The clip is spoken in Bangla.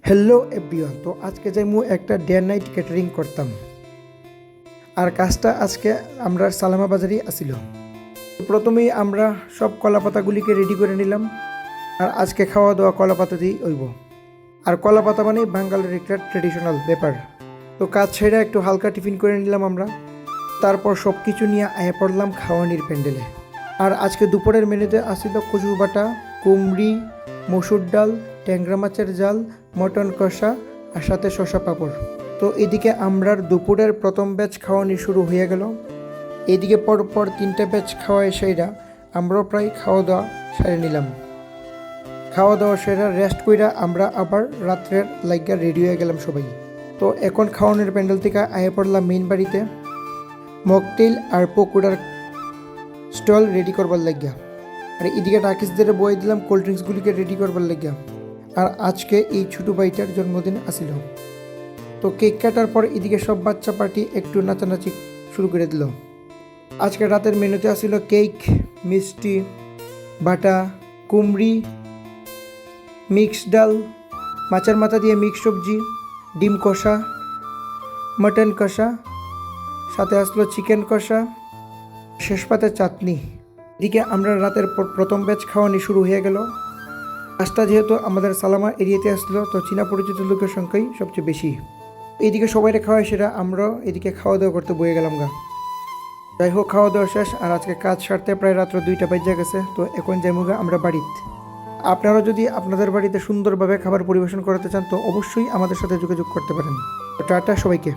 Hello everyone. তো আজকে যাইমু একটা ডে নাইট ক্যাটারিং করতাম, আর কাজটা আজকে আমরা সালামা বাজারেই আসিল। প্রথমেই আমরা সব কলা পাতাগুলিকে রেডি করে নিলাম, আর আজকে খাওয়া দাওয়া কলা পাতা দিয়েই হইব। আর কলা পাতা মানে বাঙালির একটা ট্রেডিশনাল ব্যাপার। তো কাজ ছেড়ে একটু হালকা টিফিন করে নিলাম আমরা, তারপর সব কিছু নিয়ে আয়া পড়লাম খাওয়ানির প্যান্ডেলে। আর আজকে দুপুরের মেনুতে আসিল কচুর বাটা, কুমড়ি, মসুর ডাল, ট্যাংরা মাছের জাল, মটন কষা আর সাথে শসা পাঁপড়। তো এদিকে আমরার দুপুরের প্রথম ব্যাচ খাওয়ানি শুরু হয়ে গেল। এদিকে পরপর 3টে ব্যাচ খাওয়ায় সেরা আমরাও প্রায় খাওয়া দাওয়া সেরে নিলাম। খাওয়া দাওয়া সেরা রেস্ট কইরা আমরা আবার রাত্রের লাইগা রেডি হয়ে গেলাম সবাই। তো এখন খাওয়ানোর প্যান্ডেল থেকে আয়া পড়লাম মেইন বাড়িতে মকটেল আর পকোড়ার স্টল রেডি করবার লাগিয়া। আর এদিকে রাকিসদের বয়ে দিলাম কোল্ড ড্রিঙ্কসগুলিকে রেডি করবার লাগিয়া। আর আজকে এই ছোটো ভাইটার জন্মদিন আসিল। তো কেক কাটার পর এদিকে সব বাচ্চা পার্টি একটু নাচানাচি শুরু করে দিল। আজকে রাতের মেনুতে আসিল কেক, মিষ্টি, বাটা, কুমড়ি, মিক্স ডাল, মাছের মাথা দিয়ে মিক্স সবজি, ডিম কষা, মটন কষা, সাথে আসলো চিকেন কষা, শেষ পাতে চাটনি। এদিকে আমরা রাতের প্রথম ব্যাচ খাওয়ানি শুরু হয়ে গেল। কাজটা যেহেতু আমাদের সালামা এরিয়াতে আসলো, তো চীনা পরিচিত লোকের সংখ্যাই সবচেয়ে বেশি। এইদিকে সবাইরে খাওয়াই সেটা আমরাও এদিকে খাওয়া দাওয়া করতে বয়ে গেলাম গা। যাই হোক, খাওয়া দাওয়া শেষ, আর আজকে কাজ সারতে প্রায় রাত্র 2টা বেজে গেছে। তো এখন যাইমু গা আমরা বাড়িতে। আপনারা যদি আপনাদের বাড়িতে সুন্দরভাবে খাবার পরিবেশন করতে চান তো অবশ্যই আমাদের সাথে যোগাযোগ করতে পারেন। টাটা সবাইকে।